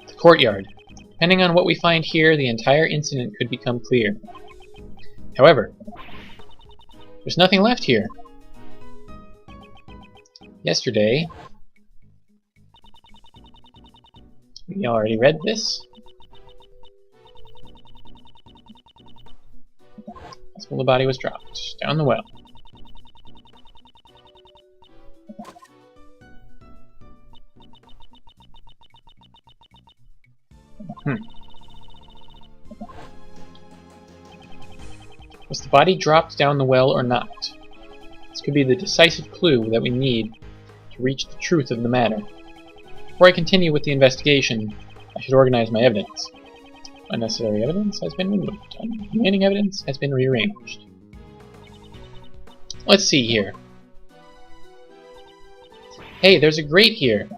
The courtyard. Depending on what we find here, the entire incident could become clear. However, there's nothing left here. Yesterday, we already read this. That's when the body was dropped down the well. Was the body dropped down the well or not? This could be the decisive clue that we need to reach the truth of the matter. Before I continue with the investigation, I should organize my evidence. Unnecessary evidence has been removed. Remaining evidence has been rearranged. Let's see here. Hey, there's a grate here.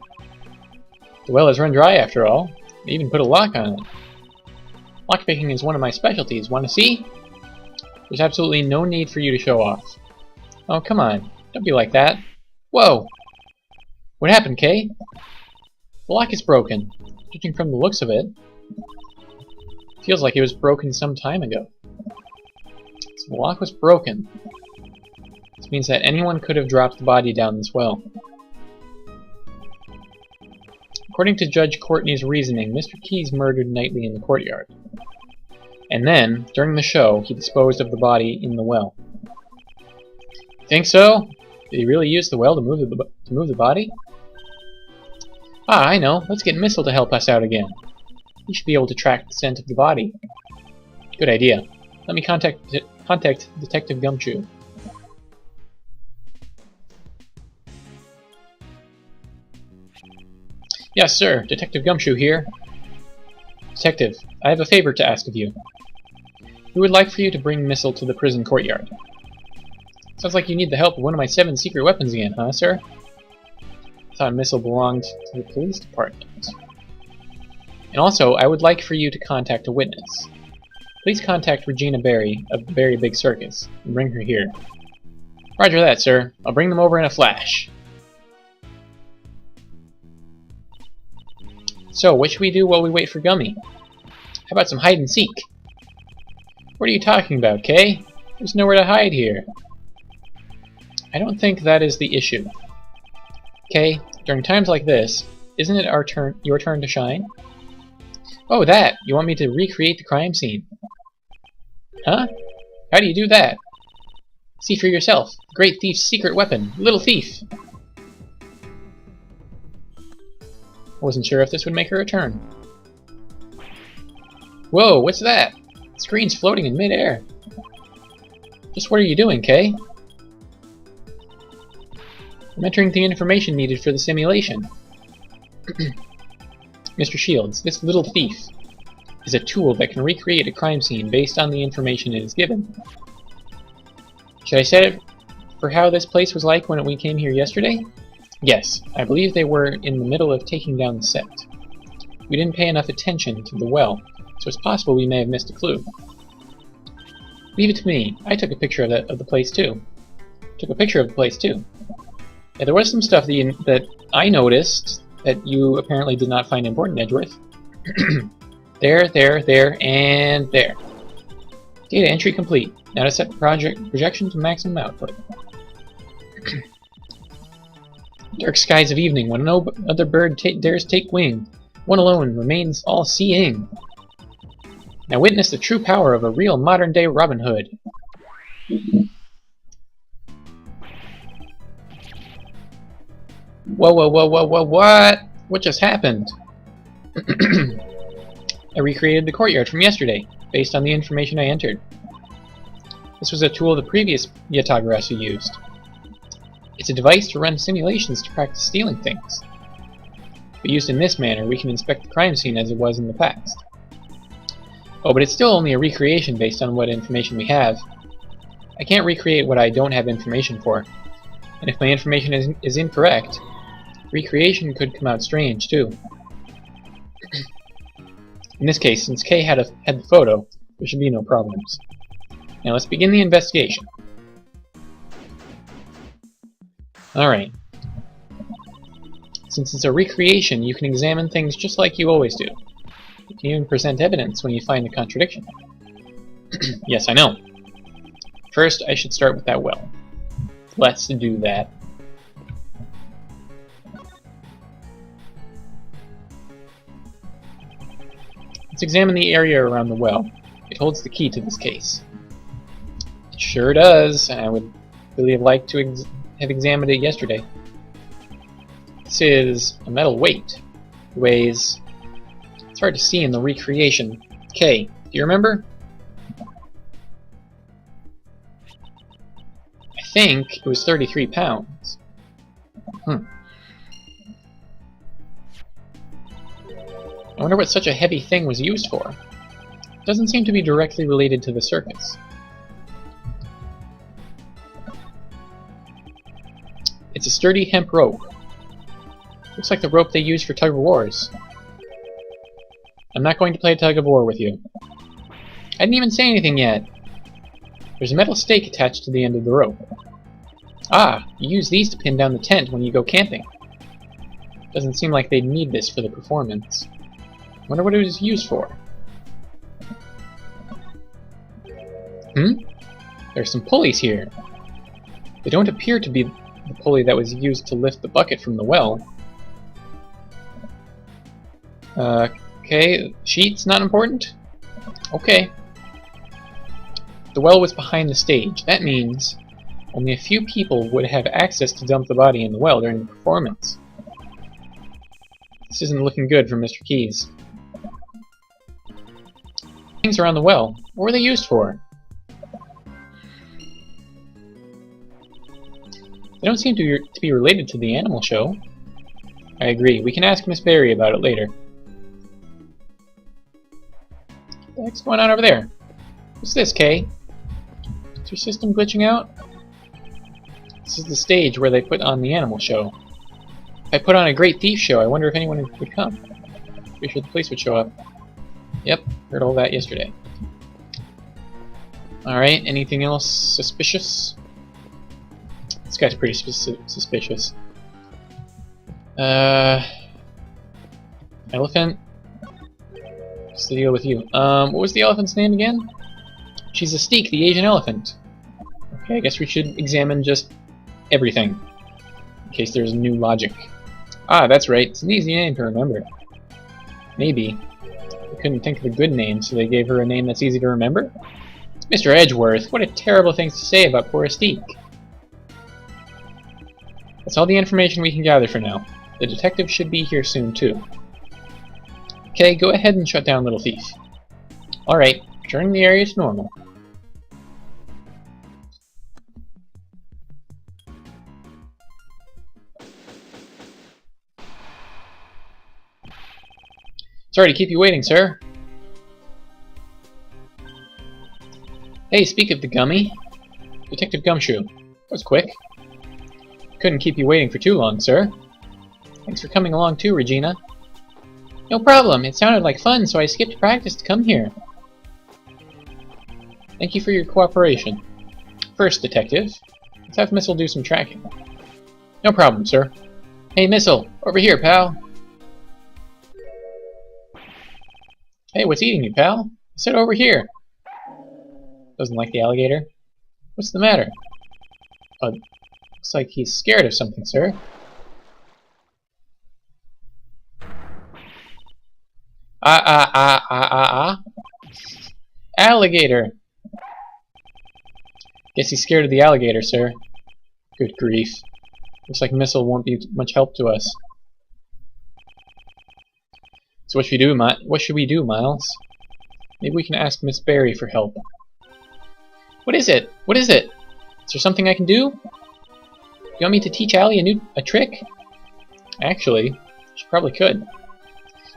The well has run dry after all. They even put a lock on it. Lockpicking is one of my specialties. Want to see? There's absolutely no need for you to show off. Oh, come on. Don't be like that. Whoa! What happened, Kay? The lock is broken. Judging from the looks of it, feels like it was broken some time ago. So the lock was broken. This means that anyone could have dropped the body down this well. According to Judge Courtney's reasoning, Mr. Keyes murdered Knightley in the courtyard. And then, during the show, he disposed of the body in the well. Think so? Did he really use the well to move the body? Ah, I know. Let's get Missile to help us out again. He should be able to track the scent of the body. Good idea. Let me contact Detective Gumshoe. Yes, sir. Detective Gumshoe here. Detective, I have a favor to ask of you. We would like for you to bring Missile to the prison courtyard. Sounds like you need the help of one of my 7 secret weapons again, huh, sir? I thought Missile belonged to the police department. And also, I would like for you to contact a witness. Please contact Regina Berry of the Berry Big Circus and bring her here. Roger that, sir. I'll bring them over in a flash. So, what should we do while we wait for Gummy? How about some hide and seek? What are you talking about, Kay? There's nowhere to hide here. I don't think that is the issue. Kay, during times like this, isn't it your turn to shine? Oh, that! You want me to recreate the crime scene? Huh? How do you do that? See for yourself. The Great Thief's secret weapon. Little Thief! I wasn't sure if this would make her return. Whoa, what's that? The screen's floating in midair. Just what are you doing, Kay? I'm entering the information needed for the simulation. Mr. Shields, this Little Thief is a tool that can recreate a crime scene based on the information it is given. Should I set it for how this place was like when we came here yesterday? Yes, I believe they were in the middle of taking down the set. We didn't pay enough attention to the well, so it's possible we may have missed a clue. Leave it to me. I took a picture of the place too. Yeah, there was some stuff that I noticed that you apparently did not find important, Edgeworth. There, and there. Data entry complete. Now to set the projection to maximum output. Dark skies of evening, when no other bird dares take wing. One alone remains all-seeing. Now witness the true power of a real modern-day Robin Hood. Whoa, what? What just happened? I recreated the courtyard from yesterday, based on the information I entered. This was a tool the previous Yatagarasu used. It's a device to run simulations to practice stealing things. But used in this manner, we can inspect the crime scene as it was in the past. Oh, but it's still only a recreation based on what information we have. I can't recreate what I don't have information for. And if my information is incorrect, recreation could come out strange, too. In this case, since Kay had the photo, there should be no problems. Now let's begin the investigation. Alright. Since it's a recreation, you can examine things just like you always do. You can even present evidence when you find a contradiction. Yes, I know. First, I should start with that well. Let's do that. Let's examine the area around the well. It holds the key to this case. It sure does. I would really have liked to have examined it yesterday. This is a metal weight. It weighs... It's hard to see in the recreation. Okay, do you remember? I think it was 33 pounds. I wonder what such a heavy thing was used for. It doesn't seem to be directly related to the circus. It's a sturdy hemp rope. Looks like the rope they use for tug-of-wars. I'm not going to play tug-of-war with you. I didn't even say anything yet. There's a metal stake attached to the end of the rope. Ah, you use these to pin down the tent when you go camping. Doesn't seem like they'd need this for the performance. Wonder what it was used for. There's some pulleys here. They don't appear to be the pulley that was used to lift the bucket from the well. Okay, sheets not important? Okay. The well was behind the stage. That means only a few people would have access to dump the body in the well during the performance. This isn't looking good for Mr. Keys. Things around the well. What were they used for? They don't seem to be related to the animal show. I agree. We can ask Miss Berry about it later. What the heck's going on over there? What's this, Kay? Is your system glitching out? This is the stage where they put on the animal show. If I put on a Great Thief show, I wonder if anyone would come. Pretty sure the police would show up. Yep, heard all that yesterday. Alright, anything else suspicious? This guy's pretty suspicious. Elephant? What's the deal with you? What was the elephant's name again? She's Astique, the Asian elephant. Okay, I guess we should examine just everything. In case there's new logic. Ah, that's right. It's an easy name to remember. Maybe. They couldn't think of a good name, so they gave her a name that's easy to remember? Mr. Edgeworth, what a terrible thing to say about poor Astique. That's all the information we can gather for now. The detective should be here soon, too. Okay, go ahead and shut down Little Thief. Alright, returning the area to normal. Sorry to keep you waiting, sir. Hey, speak of the gummy. Detective Gumshoe. That was quick. Couldn't keep you waiting for too long, sir. Thanks for coming along too, Regina. No problem. It sounded like fun, so I skipped practice to come here. Thank you for your cooperation. First, Detective, let's have Missile do some tracking. No problem, sir. Hey, Missile, over here, pal. Hey, what's eating you, pal? I said over here. Doesn't like the alligator? What's the matter? Looks like he's scared of something, sir. Alligator! Guess he's scared of the alligator, sir. Good grief. Looks like Missile won't be much help to us. So what should we do, Miles? Maybe we can ask Miss Berry for help. What is it? What is it? Is there something I can do? You want me to teach Allie a trick? Actually, she probably could.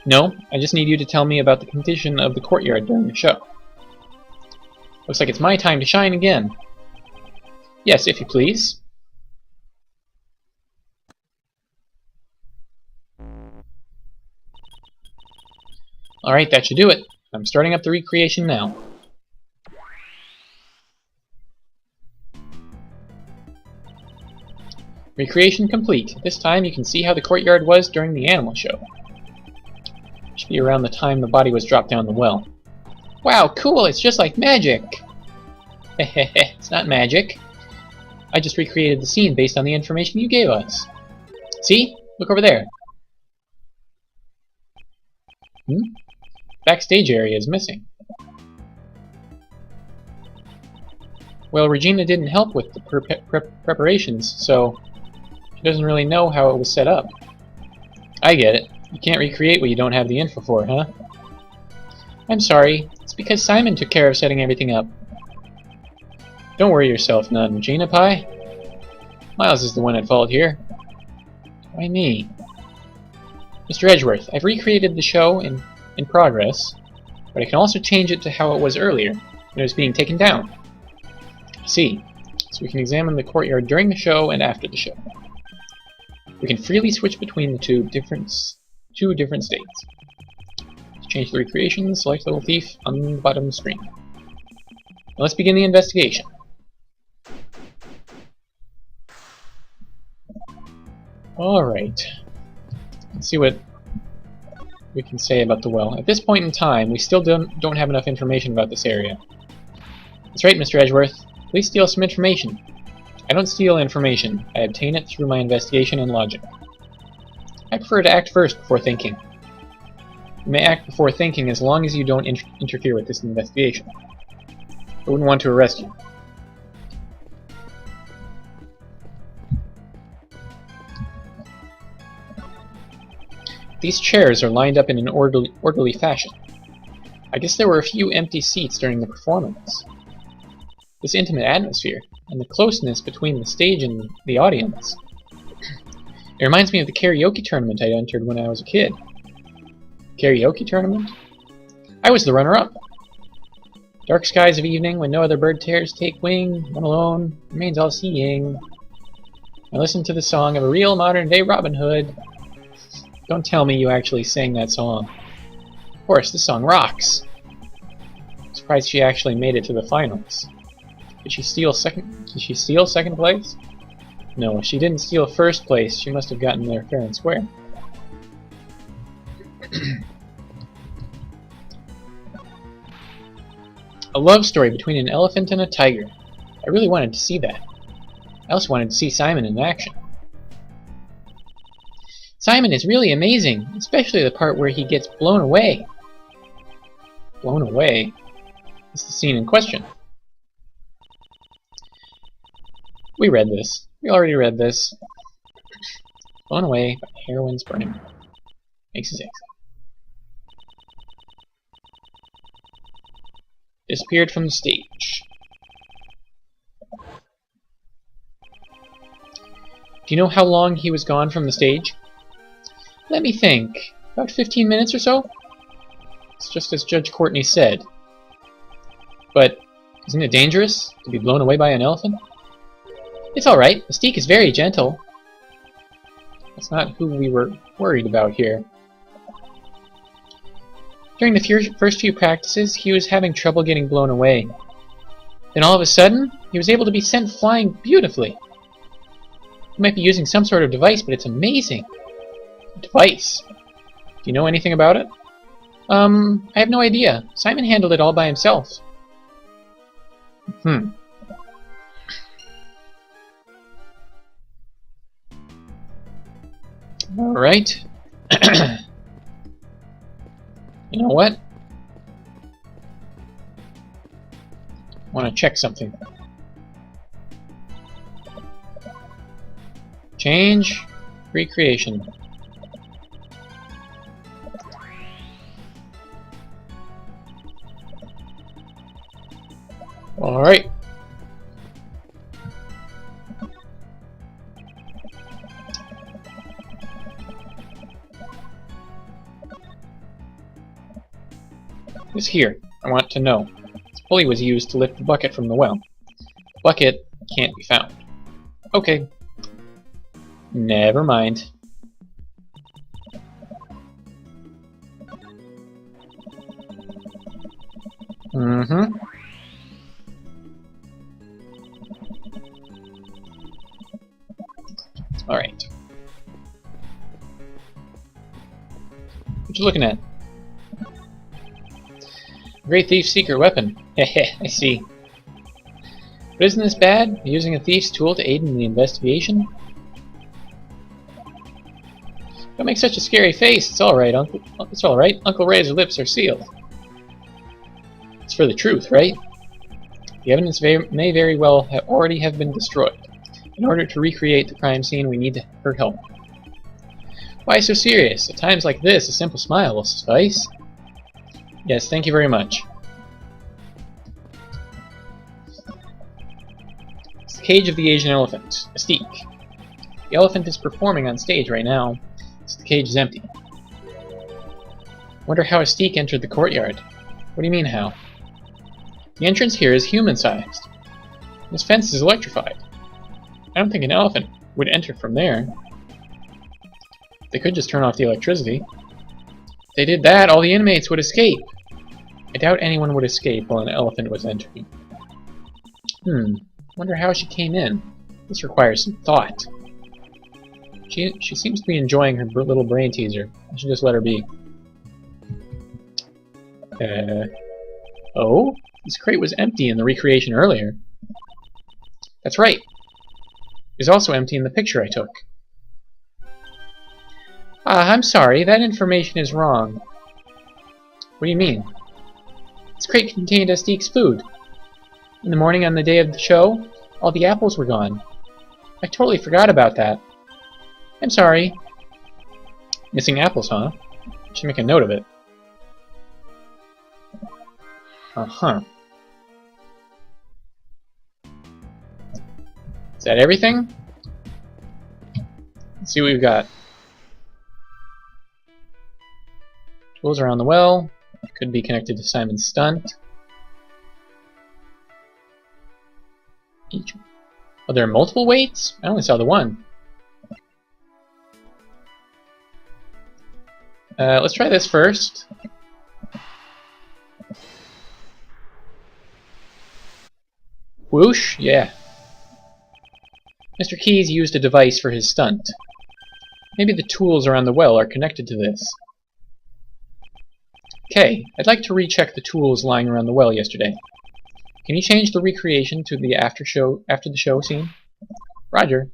No, I just need you to tell me about the condition of the courtyard during the show. Looks like it's my time to shine again. Yes, if you please. Alright, that should do it. I'm starting up the recreation now. Recreation complete. This time you can see how the courtyard was during the animal show. Should be around the time the body was dropped down the well. Wow, cool! It's just like magic! Hehehe, it's not magic. I just recreated the scene based on the information you gave us. See? Look over there. Backstage area is missing. Well, Regina didn't help with the preparations, so she doesn't really know how it was set up. I get it. You can't recreate what you don't have the info for, huh? I'm sorry. It's because Simon took care of setting everything up. Don't worry yourself none, Regina Pie. Miles is the one at fault here. Why me? Mr. Edgeworth, I've recreated the show in progress, but I can also change it to how it was earlier, when it was being taken down. I see. So we can examine the courtyard during the show and after the show. We can freely switch between the two different states. To change the recreation, select Little Thief on the bottom screen. Now let's begin the investigation. Alright. Let's see what we can say about the well. At this point in time, we still don't have enough information about this area. That's right, Mr. Edgeworth. Please steal some information. I don't steal information. I obtain it through my investigation and logic. I prefer to act first before thinking. You may act before thinking as long as you don't interfere with this investigation. I wouldn't want to arrest you. These chairs are lined up in an orderly fashion. I guess there were a few empty seats during the performance. This intimate atmosphere, and the closeness between the stage and the audience. It reminds me of the karaoke tournament I entered when I was a kid. Karaoke tournament? I was the runner-up. Dark skies of evening, when no other bird dares take wing, one alone remains all seeing. I listened to the song of a real modern-day Robin Hood. Don't tell me you actually sang that song. Of course, this song rocks. I'm surprised she actually made it to the finals. Did she steal second place? No, if she didn't steal first place, she must have gotten there fair and square. A love story between an elephant and a tiger. I really wanted to see that. I also wanted to see Simon in action. Simon is really amazing, especially the part where he gets blown away. Blown away? Is the scene in question. We read this. We already read this. Blown away by heroine's burning. Makes his exit. Disappeared from the stage. Do you know how long he was gone from the stage? Let me think. About 15 minutes or so? It's just as Judge Courtney said. But isn't it dangerous to be blown away by an elephant? It's alright. Mystique is very gentle. That's not who we were worried about here. During the first few practices, he was having trouble getting blown away. Then all of a sudden, he was able to be sent flying beautifully. He might be using some sort of device, but it's amazing. A device? Do you know anything about it? I have no idea. Simon handled it all by himself. Alright. You know what? I want to check something. Change. Recreation. Alright. This here, I want to know. This pulley was used to lift the bucket from the well. The bucket can't be found. Okay. Never mind. Alright. What you looking at? Great thief's secret weapon. Heh, I see. But isn't this bad? Using a thief's tool to aid in the investigation? Don't make such a scary face. It's all right, Uncle. It's all right. Uncle Ray's lips are sealed. It's for the truth, right? The evidence may very well already have been destroyed. In order to recreate the crime scene, we need her help. Why so serious? At times like this, a simple smile will suffice. Yes, thank you very much. It's the cage of the Asian elephant, Astique. The elephant is performing on stage right now, so the cage is empty. Wonder how Astique entered the courtyard. What do you mean, how? The entrance here is human-sized. This fence is electrified. I don't think an elephant would enter from there. They could just turn off the electricity. If they did that, all the inmates would escape. I doubt anyone would escape while an elephant was entering. Wonder how she came in. This requires some thought. She seems to be enjoying her little brain teaser. I should just let her be. Oh? This crate was empty in the recreation earlier. That's right. It was also empty in the picture I took. I'm sorry, that information is wrong. What do you mean? This crate contained Astique's food. In the morning on the day of the show, all the apples were gone. I totally forgot about that. I'm sorry. Missing apples, huh? Should make a note of it. Uh-huh. Is that everything? Let's see what we've got. Tools around the well. Could be connected to Simon's stunt. Oh, there are multiple weights? I only saw the one. Let's try this first. Whoosh? Yeah. Mr. Keyes used a device for his stunt. Maybe the tools around the well are connected to this. Okay, I'd like to recheck the tools lying around the well yesterday. Can you change the recreation to the after the show scene? Roger.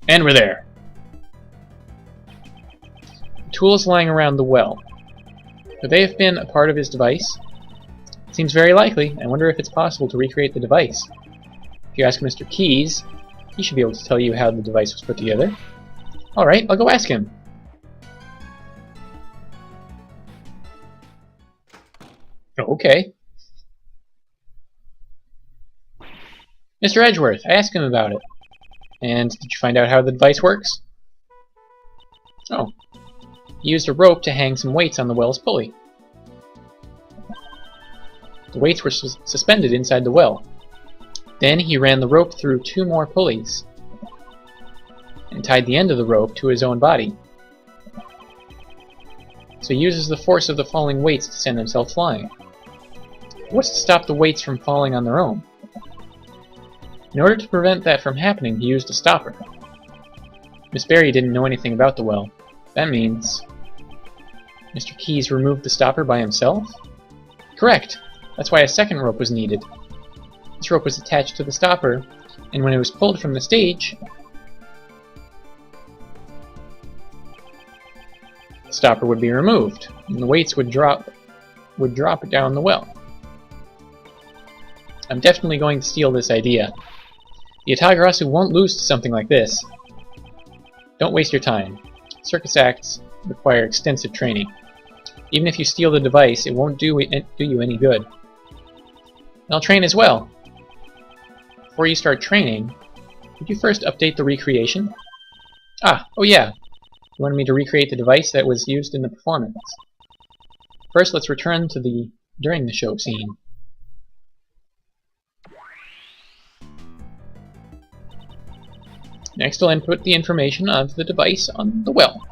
And we're there. The tools lying around the well. Could they have been a part of his device? It seems very likely. I wonder if it's possible to recreate the device. If you ask Mr. Keyes, he should be able to tell you how the device was put together. Alright, I'll go ask him. Oh, okay. Mr. Edgeworth, I asked him about it. And did you find out how the device works? Oh. He used a rope to hang some weights on the well's pulley. The weights were suspended inside the well. Then he ran the rope through 2 more pulleys and tied the end of the rope to his own body. So he uses the force of the falling weights to send himself flying. What's to stop the weights from falling on their own? In order to prevent that from happening, he used a stopper. Miss Berry didn't know anything about the well. That means Mr. Keyes removed the stopper by himself? Correct. That's why a second rope was needed. This rope was attached to the stopper, and when it was pulled from the stage, the stopper would be removed, and the weights would drop down the well. I'm definitely going to steal this idea. The Atagarasu won't lose to something like this. Don't waste your time. Circus acts require extensive training. Even if you steal the device, it won't do you any good. And I'll train as well. Before you start training, could you first update the recreation? Oh yeah. You wanted me to recreate the device that was used in the performance. First, let's return to the during the show scene. Next, I'll input the information of the device on the well.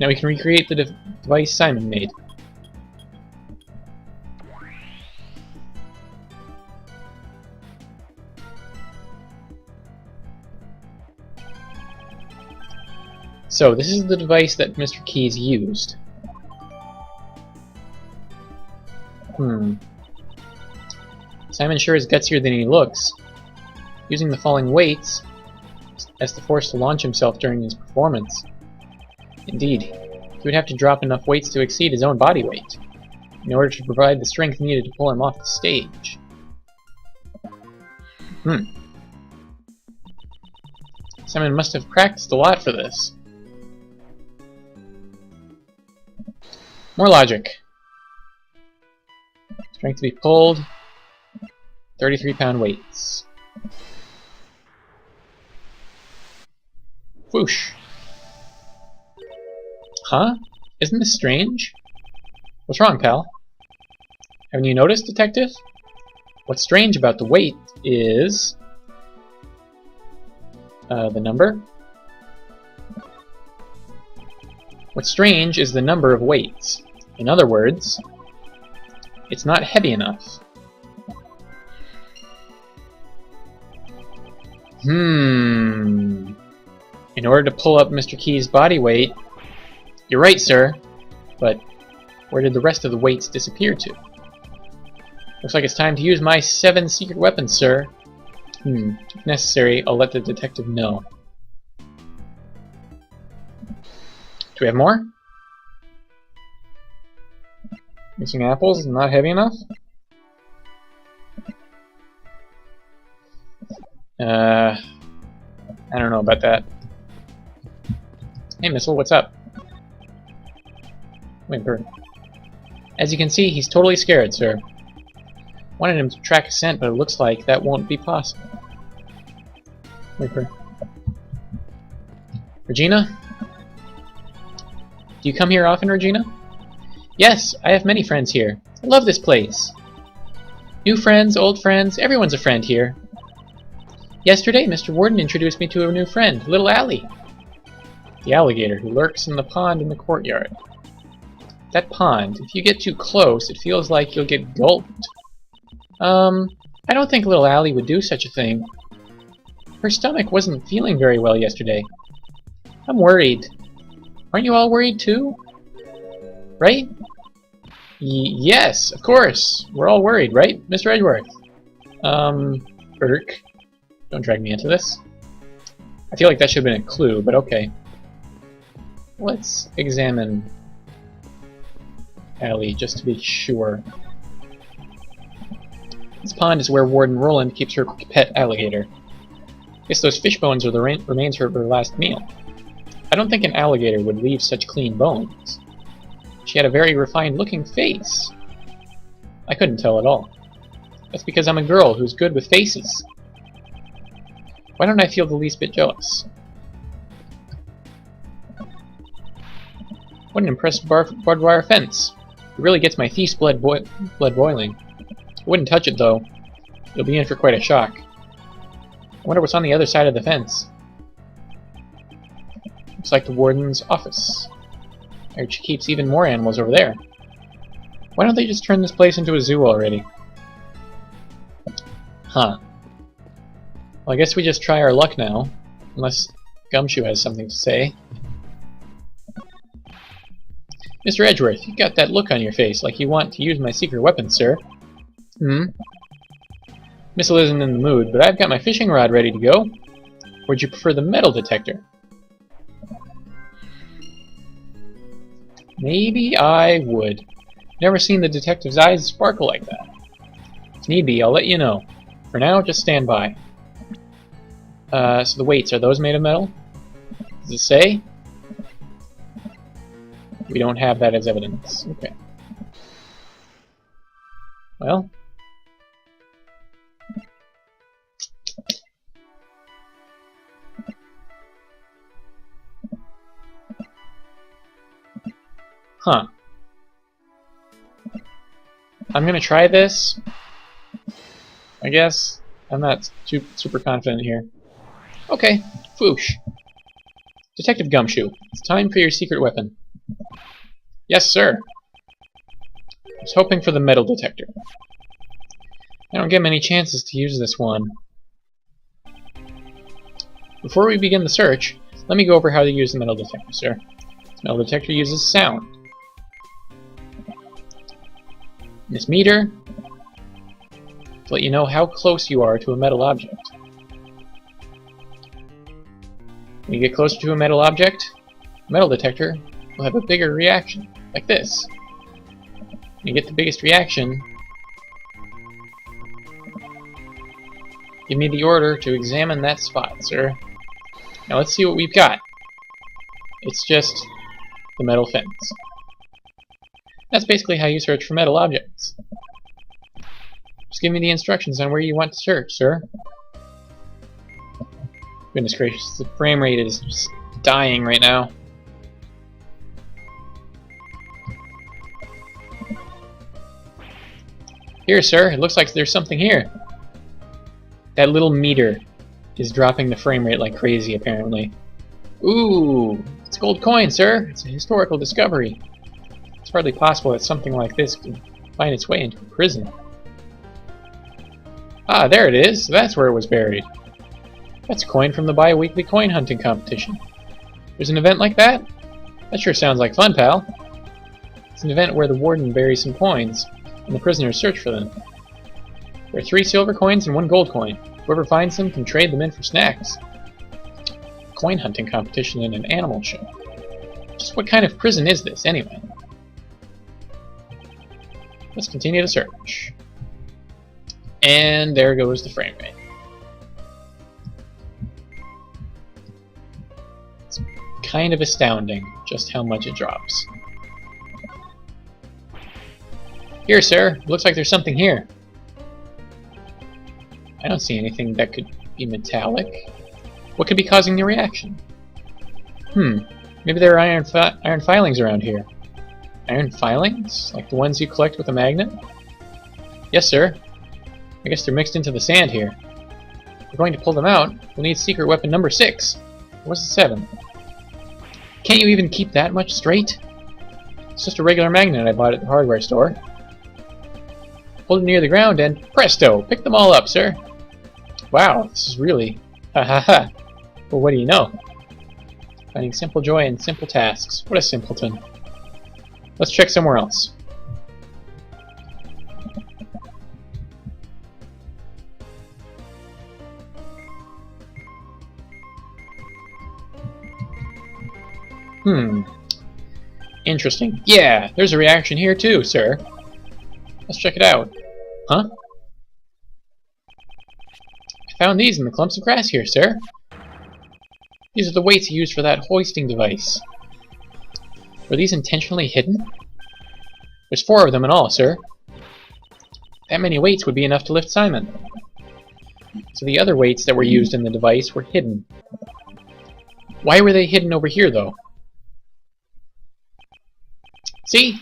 Now we can recreate the device Simon made. So, this is the device that Mr. Keys used. Simon sure is gutsier than he looks. Using the falling weights as the force to launch himself during his performance. Indeed, he would have to drop enough weights to exceed his own body weight in order to provide the strength needed to pull him off the stage. Simon must have practiced a lot for this. More logic. Strength to be pulled. 33-pound weights. Whoosh. Huh? Isn't this strange? What's wrong, pal? Haven't you noticed, detective? What's strange about the weight is... the number? What's strange is the number of weights. In other words, it's not heavy enough. In order to pull up Mr. Key's body weight... You're right, sir. But where did the rest of the weights disappear to? Looks like it's time to use my 7 secret weapons, sir. If necessary, I'll let the detective know. Do we have more? Missing apples? Not heavy enough? I don't know about that. Hey, Missile, what's up? Whimper. As you can see, he's totally scared, sir. Wanted him to track a scent, but it looks like that won't be possible. Whimper. Regina? Do you come here often, Regina? Yes, I have many friends here. I love this place. New friends, old friends, everyone's a friend here. Yesterday, Mr. Warden introduced me to a new friend, Little Allie. The alligator who lurks in the pond in the courtyard. That pond, if you get too close, it feels like you'll get gulped. I don't think Little Allie would do such a thing. Her stomach wasn't feeling very well yesterday. I'm worried. Aren't you all worried too? Right? Yes, of course. We're all worried, right, Mr. Edgeworth? Irk. Don't drag me into this. I feel like that should have been a clue, but okay. Let's examine Allie, just to be sure. This pond is where Warden Roland keeps her pet alligator. Guess those fish bones are the remains of her last meal. I don't think an alligator would leave such clean bones. She had a very refined-looking face. I couldn't tell at all. That's because I'm a girl who's good with faces. Why don't I feel the least bit jealous? What an impressive barbed wire fence. It really gets my thief's blood boiling. I wouldn't touch it, though. You'll be in for quite a shock. I wonder what's on the other side of the fence. Looks like the warden's office. I heard she keeps even more animals over there. Why don't they just turn this place into a zoo already? Huh. Well, I guess we just try our luck now. Unless Gumshoe has something to say. Mr. Edgeworth, you got that look on your face like you want to use my secret weapon, sir. Missile isn't in the mood, but I've got my fishing rod ready to go. Or would you prefer the metal detector? Maybe I would. Never seen the detective's eyes sparkle like that. If need be, I'll let you know. For now, just stand by. So the weights, are those made of metal? Does it say? We don't have that as evidence. Okay. Well. Huh. I'm gonna try this. I guess. I'm not super confident here. Okay. Foosh. Detective Gumshoe, it's time for your secret weapon. Yes, sir. I was hoping for the metal detector. I don't get many chances to use this one. Before we begin the search, Let me go over how to use the metal detector, sir. This metal detector uses sound. This meter to let you know how close you are to a metal object. When you get closer to a metal object, the metal detector will have a bigger reaction, like this. When you get the biggest reaction, give me the order to examine that spot, sir. Now let's see what we've got. It's just the metal fence. That's basically how you search for metal objects. Just give me the instructions on where you want to search, sir. Goodness gracious, the frame rate is just dying right now. Here, sir, it looks like there's something here. That little meter is dropping the frame rate like crazy, apparently. Ooh, it's a gold coin, sir. It's a historical discovery. It's hardly possible that something like this could find its way into a prison. Ah, there it is. That's where it was buried. That's a coin from the bi-weekly coin hunting competition. There's an event like that? That sure sounds like fun, pal. It's an event where the warden buries some coins, and the prisoners search for them. There are 3 silver coins and 1 gold coin. Whoever finds them can trade them in for snacks. Coin hunting competition in an animal show. Just what kind of prison is this, anyway? Let's continue the search. And there goes the frame rate. It's kind of astounding just how much it drops. Here, sir. Looks like there's something here. I don't see anything that could be metallic. What could be causing the reaction? Maybe there are iron filings around here. Iron filings? Like the ones you collect with a magnet? Yes, sir. I guess they're mixed into the sand here. If we're going to pull them out, we'll need secret weapon number 6. What's the 7? Can't you even keep that much straight? It's just a regular magnet I bought at the hardware store. Hold it near the ground and presto! Pick them all up, sir! Wow, this is really... ha ha ha! Well, what do you know? Finding simple joy in simple tasks. What a simpleton. Let's check somewhere else. Interesting. Yeah, there's a reaction here too, sir. Let's check it out. Huh? I found these in the clumps of grass here, sir. These are the weights used for that hoisting device. Were these intentionally hidden? There's 4 of them in all, sir. That many weights would be enough to lift Simon. So the other weights that were used in the device were hidden. Why were they hidden over here, though? See?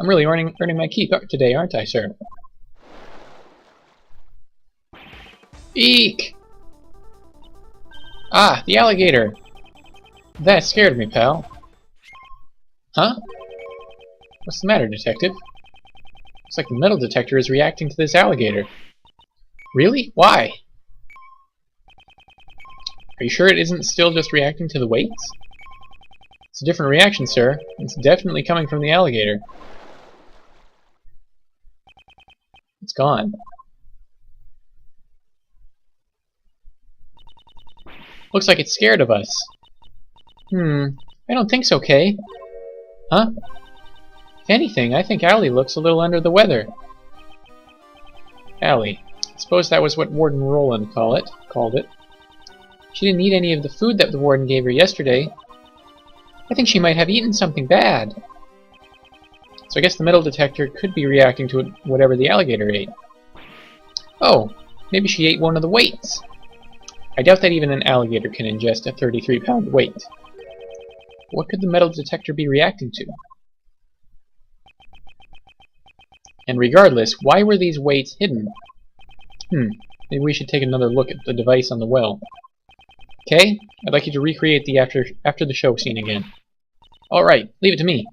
I'm really earning my keep today, aren't I, sir? Eek! Ah, the alligator! That scared me, pal. Huh? What's the matter, detective? Looks like the metal detector is reacting to this alligator. Really? Why? Are you sure it isn't still just reacting to the weights? It's a different reaction, sir. It's definitely coming from the alligator. It's gone. Looks like it's scared of us. I don't think so, Kay. Huh? If anything, I think Allie looks a little under the weather. Allie. I suppose that was what Warden Roland called it. She didn't eat any of the food that the warden gave her yesterday. I think she might have eaten something bad. So I guess the metal detector could be reacting to whatever the alligator ate. Oh, maybe she ate one of the weights. I doubt that even an alligator can ingest a 33-pound weight. What could the metal detector be reacting to? And regardless, why were these weights hidden? Maybe we should take another look at the device on the well. Okay, I'd like you to recreate the after the show scene again. Alright, leave it to me.